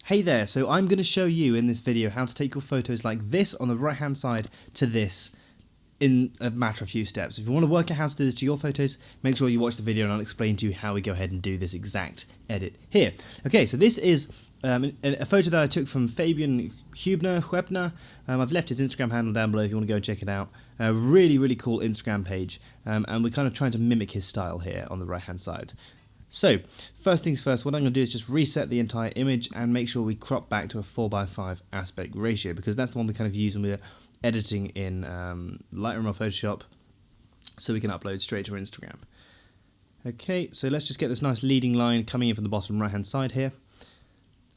Hey there, so I'm going to show you in this video how to take your photos like this on the right hand side to this in a matter of few steps. If you want to work out how to do this to your photos, make sure you watch the video and I'll explain to you how we go ahead and do this exact edit here. Okay, so this is a photo that I took from Fabian Huebner. I've left his Instagram handle down below if you want to go and check it out. A really cool Instagram page, and we're kind of trying to mimic his style here on the right hand side. So, first things first, what I'm going to do is just reset the entire image and make sure we crop back to a 4:5 aspect ratio, because that's the one we kind of use when we're editing in Lightroom or Photoshop, so we can upload straight to our Instagram. Okay, so let's just get this nice leading line coming in from the bottom right hand side here,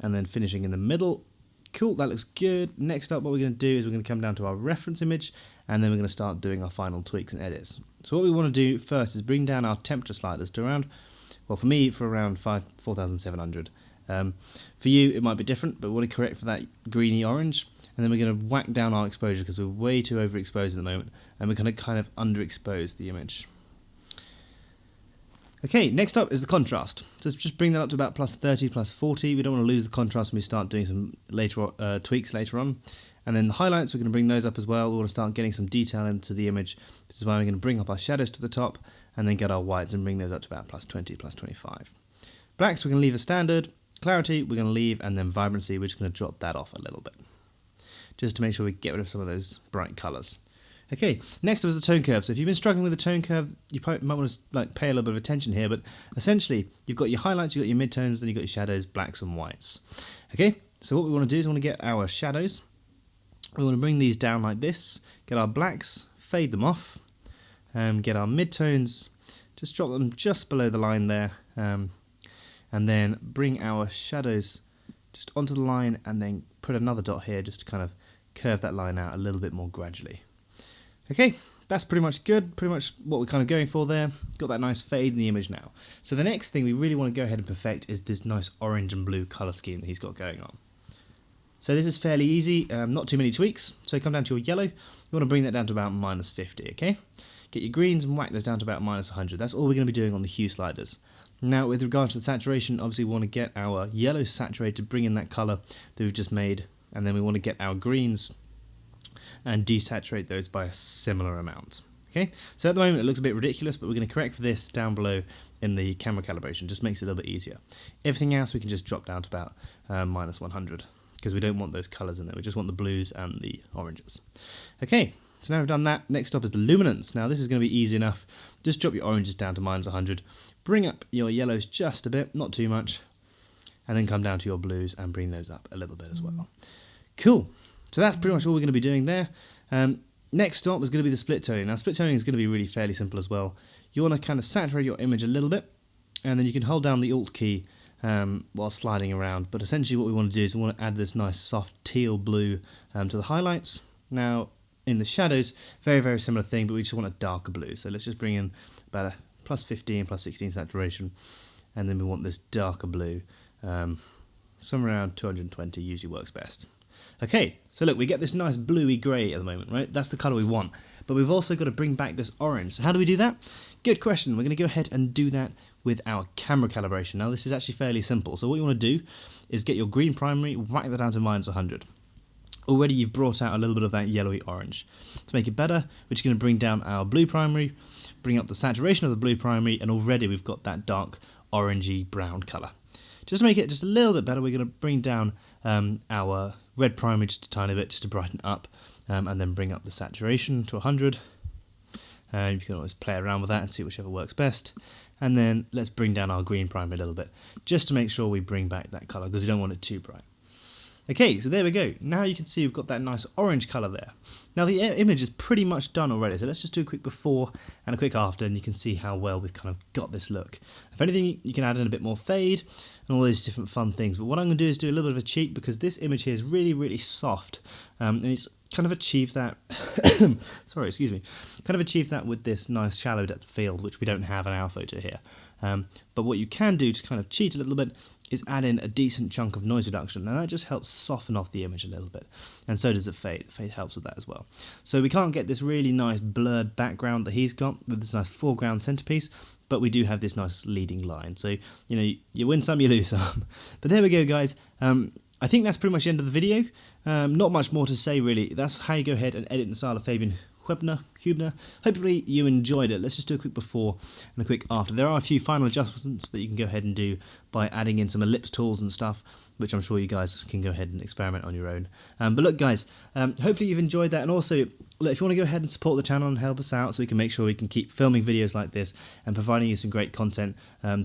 and then finishing in the middle. Cool, that looks good. Next up, what we're going to do is we're going to come down to our reference image, and then we're going to start doing our final tweaks and edits. So what we want to do first is bring down our temperature sliders to around, well, for me, for around 4,700. For you, it might be different, but we want to correct for that greeny orange. And then we're going to whack down our exposure because we're way too overexposed at the moment, and we're going to kind of underexpose the image. Okay, next up is the contrast. So let's just bring that up to about +30, +40. We don't want to lose the contrast when we start doing some tweaks later on. And then the highlights, we're going to bring those up as well. We want to start getting some detail into the image. This is why we're going to bring up our shadows to the top, and then get our whites and bring those up to about +20, +25. Blacks, we're going to leave as standard. Clarity, we're going to leave, and then vibrancy, we're just going to drop that off a little bit, just to make sure we get rid of some of those bright colours. Okay, next up is the tone curve. So if you've been struggling with the tone curve, you might want to pay a little bit of attention here, but essentially you've got your highlights, you've got your midtones, then you've got your shadows, blacks and whites. Okay, so what we want to do is we want to get our shadows. We want to bring these down like this, get our blacks, fade them off, get our midtones, just drop them just below the line there, and then bring our shadows just onto the line, and then put another dot here just to kind of curve that line out a little bit more gradually. Okay, that's pretty much good, pretty much what we're kind of going for there. Got that nice fade in the image now. So the next thing we really want to go ahead and perfect is this nice orange and blue colour scheme that he's got going on. So this is fairly easy, not too many tweaks. So come down to your yellow, you want to bring that down to about -50, okay? Get your greens and whack those down to about -100. That's all we're going to be doing on the hue sliders. Now with regard to the saturation, obviously we want to get our yellow saturated, bring in that colour that we've just made, and then we want to get our greens and desaturate those by a similar amount. Okay, so at the moment it looks a bit ridiculous, but we're going to correct for this down below in the camera calibration. Just makes it a little bit easier. Everything else we can just drop down to about -100, because we don't want those colours in there. We just want the blues and the oranges. Okay, so now we've done that. Next up is the luminance. Now this is going to be easy enough. Just drop your oranges down to -100. Bring up your yellows just a bit, not too much, and then come down to your blues and bring those up a little bit as well. Cool. So that's pretty much all we're going to be doing there. Next up is going to be the split toning. Now split toning is going to be really fairly simple as well. You want to kind of saturate your image a little bit, and then you can hold down the Alt key while sliding around. But essentially what we want to do is we want to add this nice soft teal blue to the highlights. Now in the shadows, very similar thing, but we just want a darker blue. So let's just bring in about a +15, +16 saturation, and then we want this darker blue. Somewhere around 220 usually works best. Okay, so look, we get this nice bluey grey at the moment, right? That's the colour we want. But we've also got to bring back this orange. So how do we do that? Good question. We're going to go ahead and do that with our camera calibration. Now this is actually fairly simple. So what you want to do is get your green primary, whack that down to -100. Already you've brought out a little bit of that yellowy orange. To make it better, we're just going to bring down our blue primary, bring up the saturation of the blue primary, and already we've got that dark orangey brown colour. Just to make it just a little bit better, we're going to bring down our red primary just a tiny bit, just to brighten up, and then bring up the saturation to 100. You can always play around with that and see whichever works best. And then let's bring down our green primary a little bit, just to make sure we bring back that colour, because we don't want it too bright. Okay, so there we go. Now you can see we've got that nice orange colour there. Now the image is pretty much done already, so let's just do a quick before and a quick after, and you can see how well we've kind of got this look. If anything, you can add in a bit more fade and all those different fun things. But what I'm going to do is do a little bit of a cheat, because this image here is really soft, and it's kind of achieved that sorry, excuse me, kind of achieved that with this nice shallow depth of field, which we don't have in our photo here. But what you can do to kind of cheat a little bit is add in a decent chunk of noise reduction, and that just helps soften off the image a little bit, and so does the fade. The fade helps with that as well. So we can't get this really nice blurred background that he's got with this nice foreground centerpiece, but we do have this nice leading line. So, you know, you win some, you lose some. But there we go, guys. I think that's pretty much the end of the video. Not much more to say really. That's how you go ahead and edit in the style of Fabian Hubner. Hopefully you enjoyed it. Let's just do a quick before and a quick after. There are a few final adjustments that you can go ahead and do by adding in some ellipse tools and stuff, which I'm sure you guys can go ahead and experiment on your own. But look guys, hopefully you've enjoyed that, and also look, if you want to go ahead and support the channel and help us out so we can make sure we can keep filming videos like this and providing you some great content,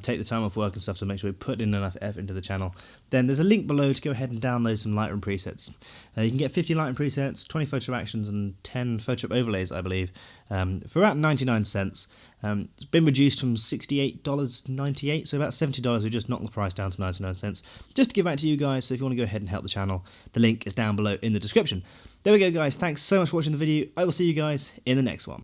take the time off work and stuff to make sure we put in enough effort into the channel, then there's a link below to go ahead and download some Lightroom presets. You can get 50 Lightroom presets, 20 Photoshop actions and 10 Photoshop overlays, I believe, for about 99 cents. It's been reduced from $68.98, so about $70. We just knocked the price down to 99 cents, just to give back to you guys. So if you want to go ahead and help the channel, the link is down below in the description. There we go guys, thanks so much for watching the video. I will see you guys in the next one.